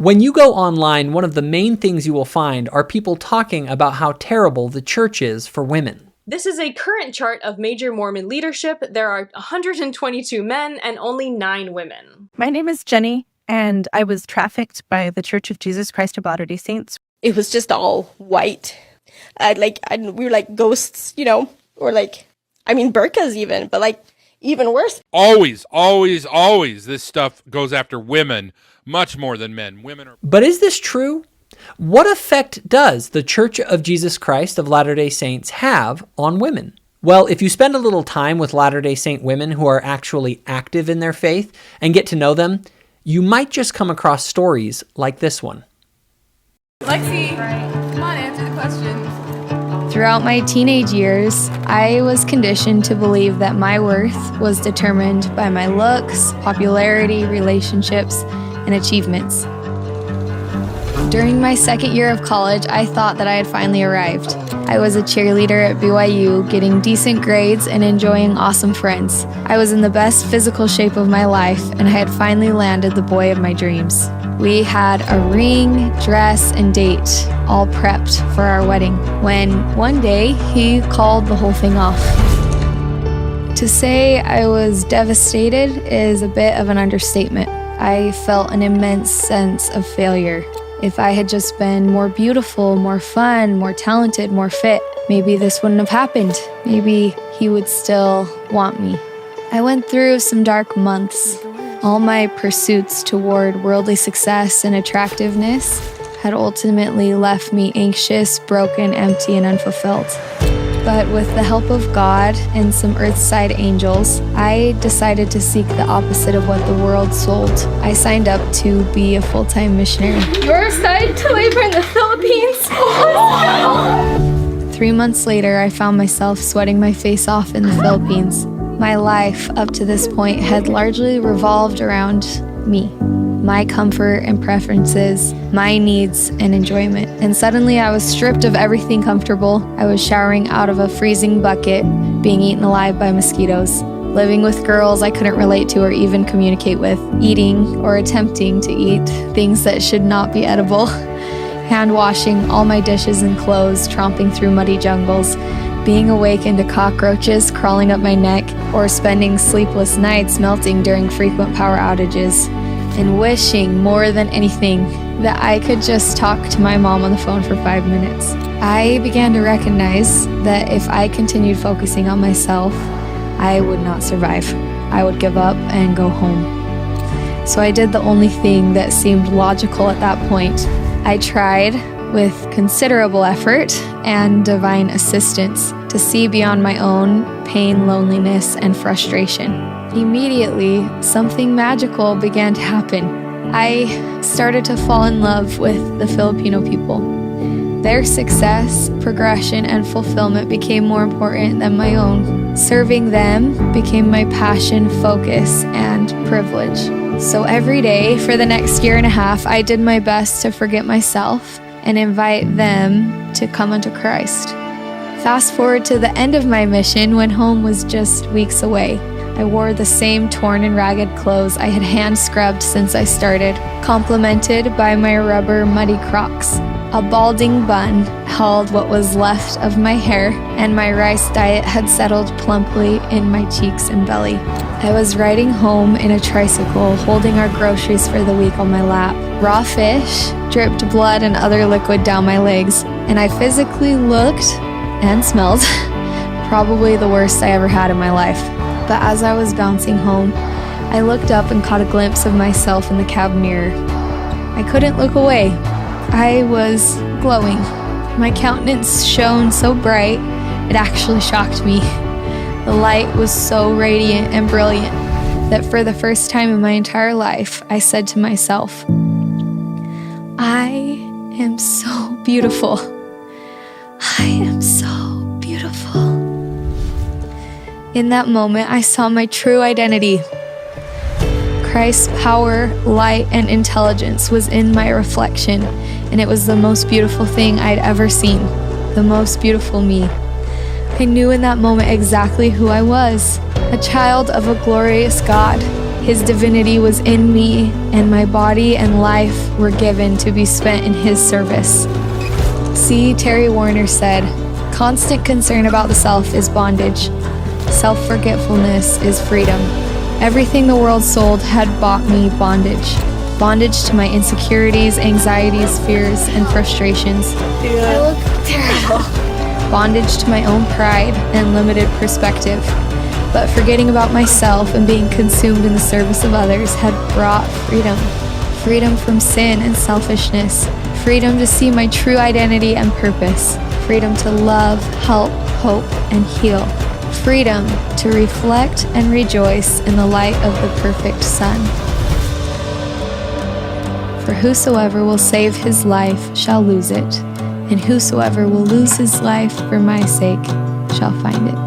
When you go online, one of the main things you will find are people talking about how terrible the church is for women. This is a current chart of major Mormon leadership. There are 122 men and only 9 women. My name is Jenny, and I was trafficked by the Church of Jesus Christ of Latter-day Saints. It was just all white. We were like ghosts, or burkas even, but even worse. Always, always, always this stuff goes after women much more than men. Women are. But is this true? What effect does the Church of Jesus Christ of Latter-day Saints have on women? Well, if you spend a little time with Latter-day Saint women who are actually active in their faith and get to know them, you might just come across stories like this one. Lexi, come on, answer the question. Throughout my teenage years, I was conditioned to believe that my worth was determined by my looks, popularity, relationships, and achievements. During my second year of college, I thought that I had finally arrived. I was a cheerleader at BYU, getting decent grades and enjoying awesome friends. I was in the best physical shape of my life, and I had finally landed the boy of my dreams. We had a ring, dress, and date, all prepped for our wedding, when one day he called the whole thing off. To say I was devastated is a bit of an understatement. I felt an immense sense of failure. If I had just been more beautiful, more fun, more talented, more fit, maybe this wouldn't have happened. Maybe he would still want me. I went through some dark months. All my pursuits toward worldly success and attractiveness had ultimately left me anxious, broken, empty, and unfulfilled. But with the help of God and some earthside angels, I decided to seek the opposite of what the world sold. I signed up to be a full-time missionary. You're assigned to labor in the Philippines. 3 months later, I found myself sweating my face off in the Philippines. My life up to this point had largely revolved around me, my comfort and preferences, my needs and enjoyment. And suddenly I was stripped of everything comfortable. I was showering out of a freezing bucket, being eaten alive by mosquitoes, living with girls I couldn't relate to or even communicate with, eating or attempting to eat things that should not be edible, hand washing all my dishes and clothes, tromping through muddy jungles, being awakened to cockroaches crawling up my neck, or spending sleepless nights melting during frequent power outages, and wishing more than anything that I could just talk to my mom on the phone for 5 minutes. I began to recognize that if I continued focusing on myself, I would not survive. I would give up and go home. So I did the only thing that seemed logical at that point. I tried, with considerable effort and divine assistance, to see beyond my own pain, loneliness, and frustration. Immediately, something magical began to happen. I started to fall in love with the Filipino people. Their success, progression, and fulfillment became more important than my own. Serving them became my passion, focus, and privilege. So every day for the next year and a half, I did my best to forget myself and invite them to come unto Christ. Fast forward to the end of my mission, when home was just weeks away. I wore the same torn and ragged clothes I had hand scrubbed since I started, complemented by my rubber muddy Crocs. A balding bun held what was left of my hair, and my rice diet had settled plumply in my cheeks and belly. I was riding home in a tricycle, holding our groceries for the week on my lap. Raw fish dripped blood and other liquid down my legs, and I physically looked and smelled probably the worst I ever had in my life. But as I was bouncing home, I looked up and caught a glimpse of myself in the cab mirror. I couldn't look away. I was glowing. My countenance shone so bright, it actually shocked me. The light was so radiant and brilliant that for the first time in my entire life, I said to myself, I am so beautiful. I am so beautiful. In that moment, I saw my true identity. Christ's power, light, and intelligence was in my reflection, and it was the most beautiful thing I'd ever seen, the most beautiful me. I knew in that moment exactly who I was, a child of a glorious God, His divinity was in me, and my body and life were given to be spent in His service. C. Terry Warner said, "Constant concern about the self is bondage. Self-forgetfulness is freedom. Everything the world sold had bought me bondage. Bondage to my insecurities, anxieties, fears, and frustrations. I look terrible. Bondage to my own pride and limited perspective. But forgetting about myself and being consumed in the service of others had brought freedom. Freedom from sin and selfishness. Freedom to see my true identity and purpose. Freedom to love, help, hope, and heal. Freedom to reflect and rejoice in the light of the perfect Son. For whosoever will save his life shall lose it, and whosoever will lose his life for my sake shall find it."